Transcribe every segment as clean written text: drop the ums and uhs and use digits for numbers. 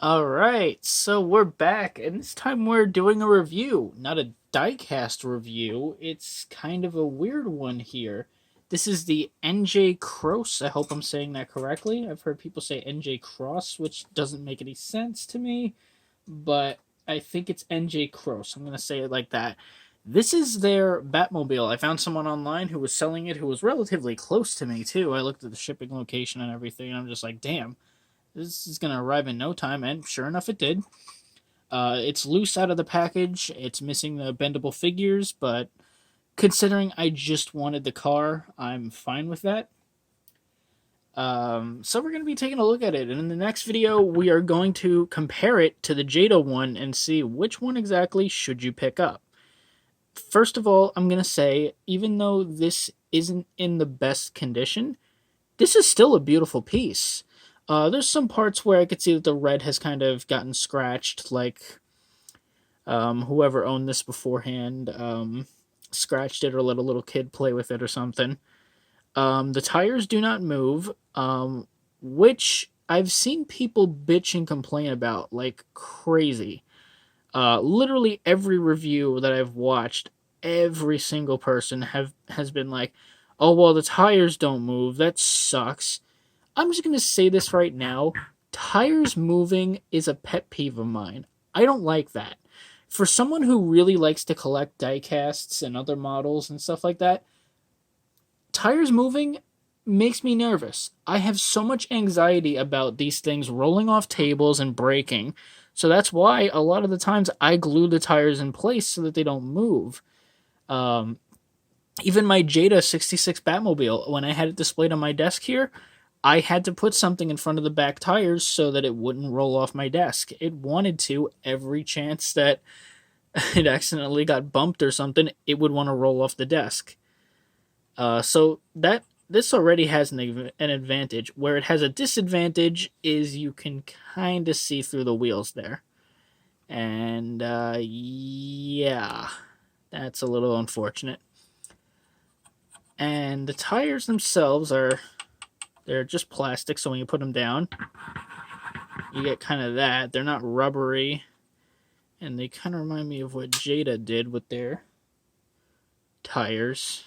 Alright, so we're back, and this time we're doing a review. Not a diecast review, it's kind of a weird one here. This is the NJ Croce. I hope I'm saying that correctly. I've heard people say NJ Cross, which doesn't make any sense to me, but I think it's NJ Croce. I'm going to say it like that. This is their Batmobile. I found someone online who was selling it who was relatively close to me, too. I looked at the shipping location and everything, and I'm just like, damn, this is going to arrive in no time, and sure enough, it did. It's loose out of the package. It's missing the bendable figures, but considering I just wanted the car, I'm fine with that. So we're going to be taking a look at it, and in the next video, we are going to compare it to the Jada one and see which one exactly should you pick up. First of all, I'm going to say, even though this isn't in the best condition, this is still a beautiful piece. There's some parts where I could see that the red has kind of gotten scratched, like whoever owned this beforehand scratched it or let a little kid play with it or something. The tires do not move, which I've seen people bitch and complain about like crazy. Literally every review that I've watched, every single person has been like, "Oh well, the tires don't move. That sucks." I'm just going to say this right now. Tires moving is a pet peeve of mine. I don't like that. For someone who really likes to collect diecasts and other models and stuff like that, tires moving makes me nervous. I have so much anxiety about these things rolling off tables and breaking. So that's why a lot of the times I glue the tires in place so that they don't move. Even my Jada 66 Batmobile, when I had it displayed on my desk here, I had to put something in front of the back tires so that it wouldn't roll off my desk. It wanted to. Every chance that it accidentally got bumped or something, it would want to roll off the desk. So this already has an advantage. Where it has a disadvantage is you can kind of see through the wheels there. And yeah, that's a little unfortunate. And the tires themselves they're just plastic, so when you put them down, you get kind of that. They're not rubbery, and they kind of remind me of what Jada did with their tires.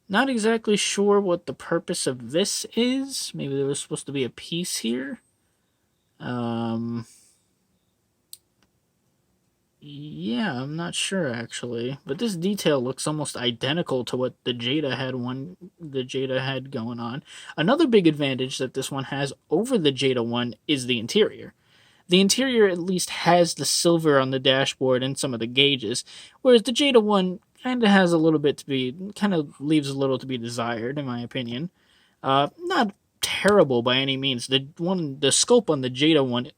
Not exactly sure what the purpose of this is. Maybe there was supposed to be a piece here. Yeah, I'm not sure actually, but this detail looks almost identical to what the Jada had going on. Another big advantage that this one has over the Jada one is the interior. The interior at least has the silver on the dashboard and some of the gauges, whereas the Jada one kind of leaves a little to be desired, in my opinion. Not terrible by any means. The sculpt on the Jada one,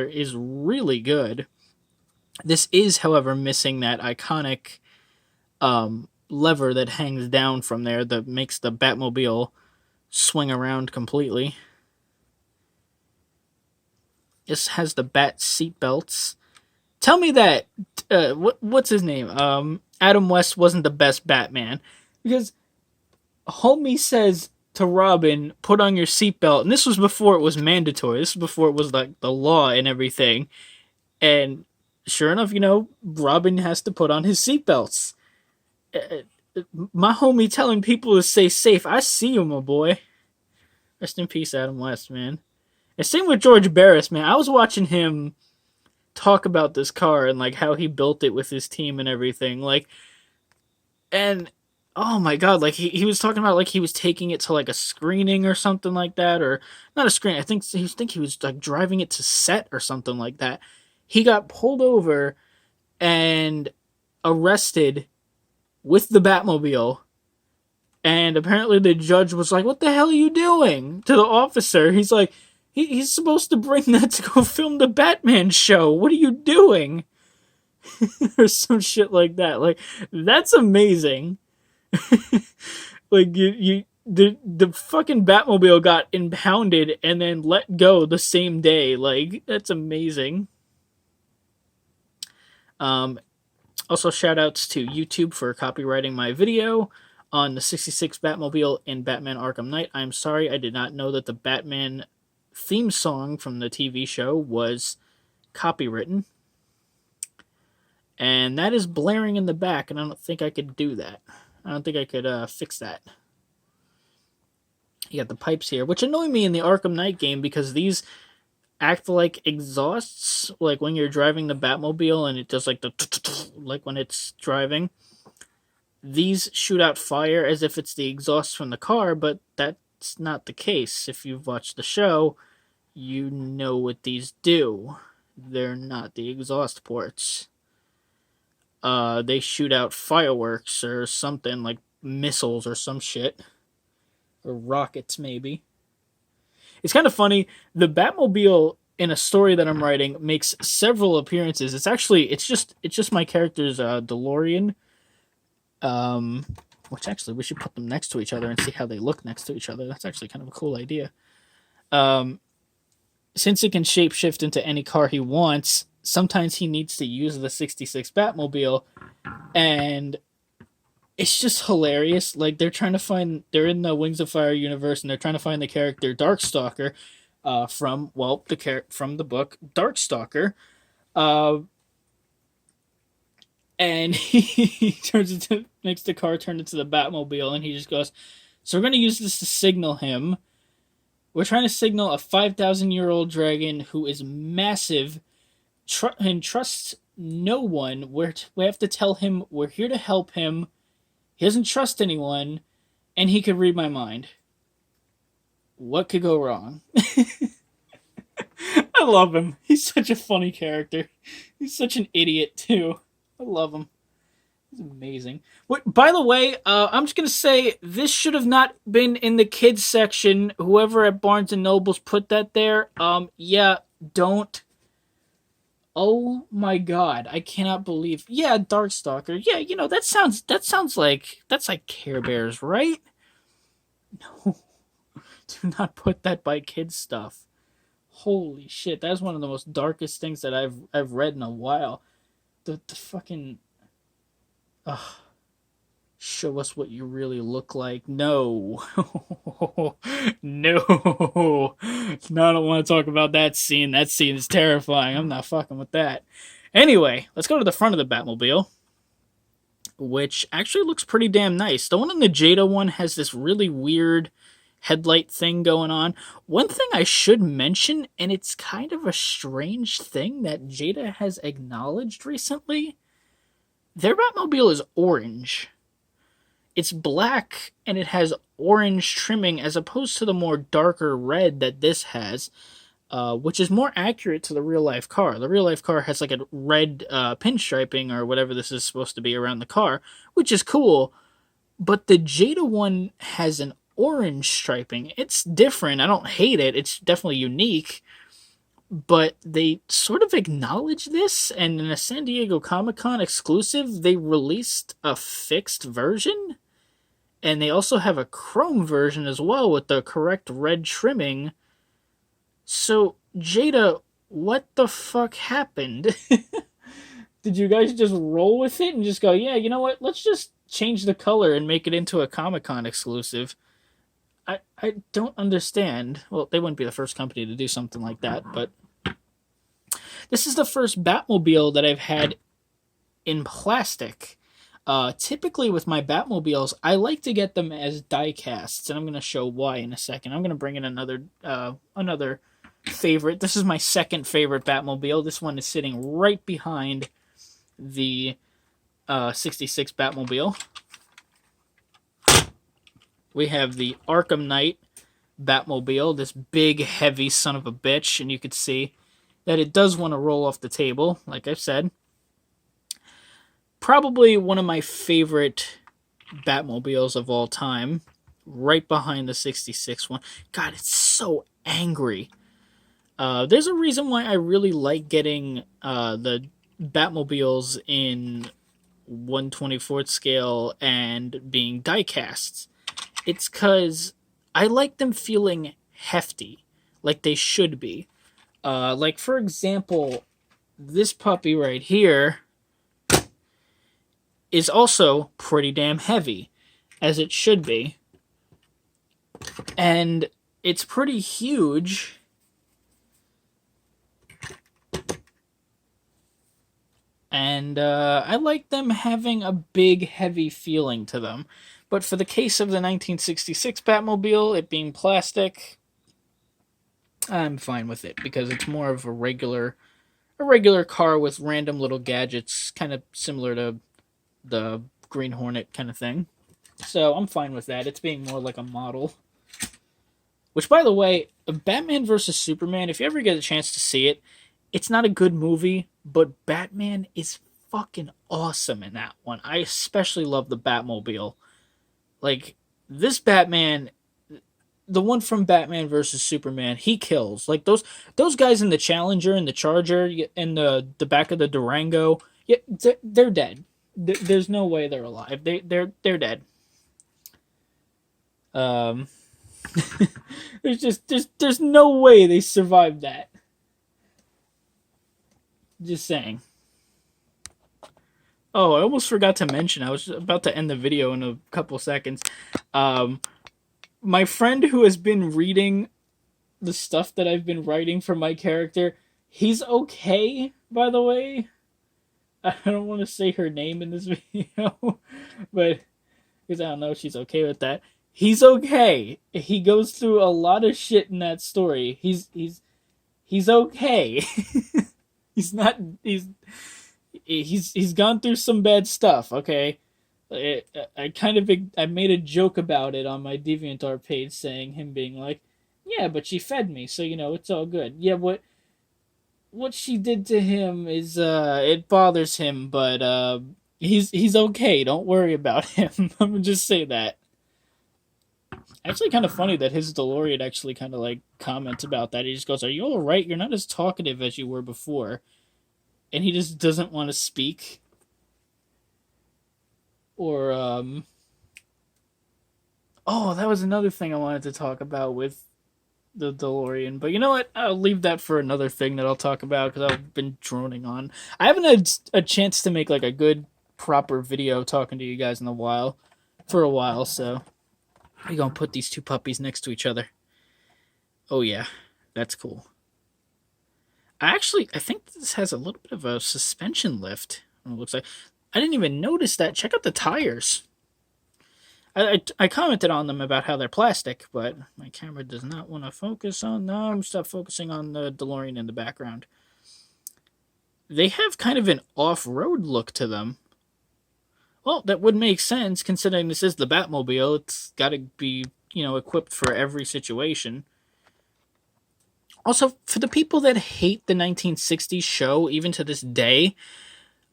is really good. This is, however, missing that iconic lever that hangs down from there that makes the Batmobile swing around completely. This has the Bat seat belts. Tell me that what's his name? Adam West wasn't the best Batman, because homie says to Robin, "Put on your seatbelt," and this was before it was mandatory. This was before it was like the law and everything. And sure enough, Robin has to put on his seatbelts. My homie telling people to stay safe. I see you, my boy. Rest in peace, Adam West, man. And same with George Barris, man. I was watching him talk about this car and like how he built it with his team and everything. And oh my god, like he was talking about like he was taking it to like a screening or something like that, or not a screen. I think he was like driving it to set or something like that. He got pulled over and arrested with the Batmobile. And apparently the judge was like, "What the hell are you doing?" to the officer. He's like, he's supposed to bring that to go film the Batman show. What are you doing? Or some shit like that. Like, that's amazing. Like, the fucking Batmobile got impounded and then let go the same day. Like, that's amazing. Also, shout outs to YouTube for copyrighting my video on the 66 Batmobile in Batman Arkham Knight. I'm sorry, I did not know that the Batman theme song from the TV show was copywritten, and that is blaring in the back, and I don't think I could do that. I don't think I could fix that. You got the pipes here, which annoy me in the Arkham Knight game because these act like exhausts, like when you're driving the Batmobile and it does like the like when it's driving. These shoot out fire as if it's the exhaust from the car, but that's not the case. If you've watched the show, you know what these do. They're not the exhaust ports. They shoot out fireworks or something, like missiles or some shit. Or rockets, maybe. It's kind of funny. The Batmobile in a story that I'm writing makes several appearances. It's just my character's DeLorean. Which actually we should put them next to each other and see how they look next to each other. That's actually kind of a cool idea. Since it can shapeshift into any car he wants, sometimes he needs to use the 66 Batmobile, and it's just hilarious. Like they're in the Wings of Fire universe, and they're trying to find the character Darkstalker, from the book Darkstalker. And he makes the car turn into the Batmobile, and he just goes, so we're going to use this to signal him. We're trying to signal a 5,000-year-old dragon who is massive and trusts no one. We have to tell him we're here to help him. He doesn't trust anyone, and he could read my mind. What could go wrong? I love him. He's such a funny character. He's such an idiot, too. I love him. He's amazing. By the way, I'm just going to say this should have not been in the kids section. Whoever at Barnes & Noble's put that there, yeah, don't. Oh my god, I cannot believe. Yeah, Darkstalker. Yeah, that's like Care Bears, right? No. Do not put that by kids stuff. Holy shit, that's one of the most darkest things that I've read in a while. The fucking... show us what you really look like. No. No. I don't want to talk about that scene. That scene is terrifying. I'm not fucking with that. Anyway, let's go to the front of the Batmobile, which actually looks pretty damn nice. The one in the Jada one has this really weird headlight thing going on. One thing I should mention, and it's kind of a strange thing that Jada has acknowledged recently, their Batmobile is orange. It's black, and it has orange trimming as opposed to the more darker red that this has, which is more accurate to the real-life car. The real-life car has like a red pinstriping or whatever this is supposed to be around the car, which is cool, but the Jada one has an orange striping. It's different. I don't hate it. It's definitely unique, but they sort of acknowledge this, and in a San Diego Comic-Con exclusive, they released a fixed version, and they also have a chrome version as well with the correct red trimming. So, Jada, what the fuck happened? Did you guys just roll with it and just go, yeah, you know what, let's just change the color and make it into a Comic-Con exclusive? I don't understand. Well, they wouldn't be the first company to do something like that, but this is the first Batmobile that I've had in plastic. Typically with my Batmobiles, I like to get them as die casts, and I'm going to show why in a second. I'm going to bring in another favorite. This is my second favorite Batmobile. This one is sitting right behind the 66 Batmobile. We have the Arkham Knight Batmobile, this big, heavy son of a bitch, and you can see that it does want to roll off the table, like I've said. Probably one of my favorite Batmobiles of all time, right behind the 66 one. God, it's so angry. There's a reason why I really like getting the Batmobiles in 1/24th scale and being die casts. It's because I like them feeling hefty, like they should be. Like, for example, this puppy right here is also pretty damn heavy, as it should be. And it's pretty huge, and I like them having a big, heavy feeling to them. But for the case of the 1966 Batmobile, it being plastic, I'm fine with it because it's more of a regular car with random little gadgets, kind of similar to the Green Hornet kind of thing. So I'm fine with that. It's being more like a model. Which, by the way, Batman versus Superman, if you ever get a chance to see it, it's not a good movie, but Batman is fucking awesome in that one. I especially love the Batmobile. Like, this Batman, the one from Batman versus Superman, he kills. Like, those guys in the Challenger and the Charger and the back of the Durango, yeah, they're dead. There's no way they're alive. They're dead. Um, there's no way they survived that. Just saying. Oh, I almost forgot to mention. I was about to end the video in a couple seconds. Um, my friend who has been reading the stuff that I've been writing for my character, he's okay. By the way, I don't want to say her name in this video, but because I don't know if she's okay with that. He's okay. He goes through a lot of shit in that story. He's okay. he's not. He's gone through some bad stuff. Okay, I kind of I made a joke about it on my DeviantArt page, saying him being like, "Yeah, but she fed me, so it's all good." Yeah, what she did to him is it bothers him, but he's okay. Don't worry about him. I'm gonna just say that. Actually, kind of funny that his DeLorean actually kind of like comments about that. He just goes, "Are you all right? You're not as talkative as you were before." And he just doesn't want to speak. Or oh, that was another thing I wanted to talk about with the DeLorean. But you know what? I'll leave that for another thing that I'll talk about because I've been droning on. I haven't had a chance to make like a good proper video talking to you guys in a while, so we're gonna put these two puppies next to each other. Oh yeah, that's cool. I think this has a little bit of a suspension lift. It looks like I didn't even notice that. Check out the tires. I commented on them about how they're plastic, but my camera does not want to focus on them. Stop focusing on the DeLorean in the background. They have kind of an off-road look to them. Well, that would make sense considering this is the Batmobile. It's got to be, equipped for every situation. Also, for the people that hate the 1960s show, even to this day,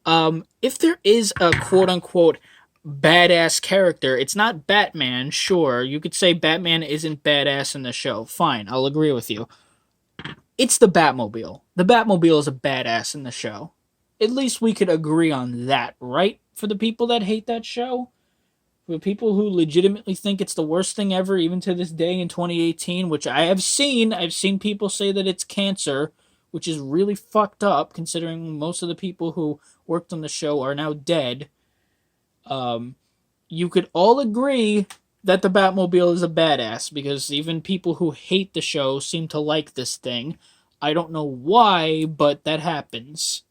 if there is a quote-unquote badass character, it's not Batman. Sure, you could say Batman isn't badass in the show. Fine, I'll agree with you. It's the Batmobile. The Batmobile is a badass in the show. At least we could agree on that, right? For the people that hate that show? For people who legitimately think it's the worst thing ever, even to this day in 2018, which I have seen. I've seen people say that it's cancer, which is really fucked up considering most of the people who worked on the show are now dead. You could all agree that the Batmobile is a badass because even people who hate the show seem to like this thing. I don't know why, but that happens.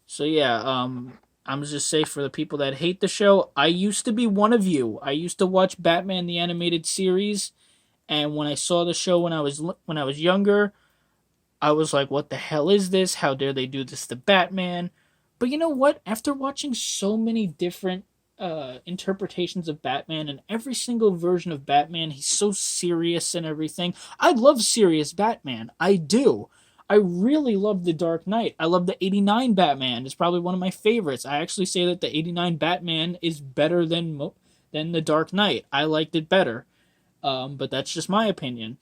So yeah, I'm just say for the people that hate the show, I used to be one of you. I used to watch Batman the animated series, and when I saw the show when I was younger, I was like, "What the hell is this? How dare they do this to Batman?" But you know what? After watching so many different interpretations of Batman and every single version of Batman, he's so serious and everything. I love serious Batman. I do. I really love The Dark Knight. I love the 89 Batman. It's probably one of my favorites. I actually say that the 89 Batman is better than The Dark Knight. I liked it better. But that's just my opinion.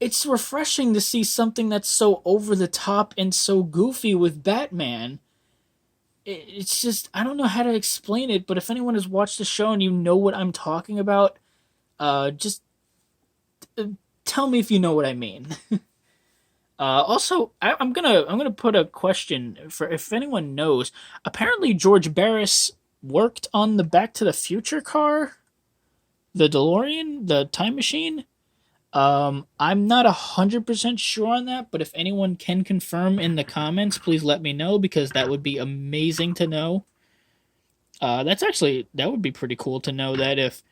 It's refreshing to see something that's so over the top and so goofy with Batman. It's just, I don't know how to explain it, but if anyone has watched the show and you know what I'm talking about, just tell me if you know what I mean. Also, I'm gonna put a question for if anyone knows. Apparently, George Barris worked on the Back to the Future car, the DeLorean, the time machine. I'm not 100% sure on that, but if anyone can confirm in the comments, please let me know because that would be amazing to know. That would be pretty cool to know that if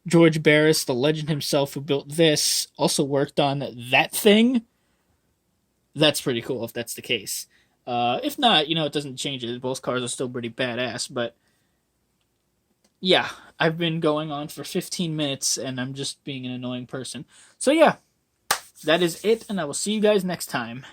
George Barris, the legend himself who built this, also worked on that thing. That's pretty cool if that's the case. If not, it doesn't change it. Both cars are still pretty badass. But yeah, I've been going on for 15 minutes and I'm just being an annoying person. So yeah, that is it, and I will see you guys next time.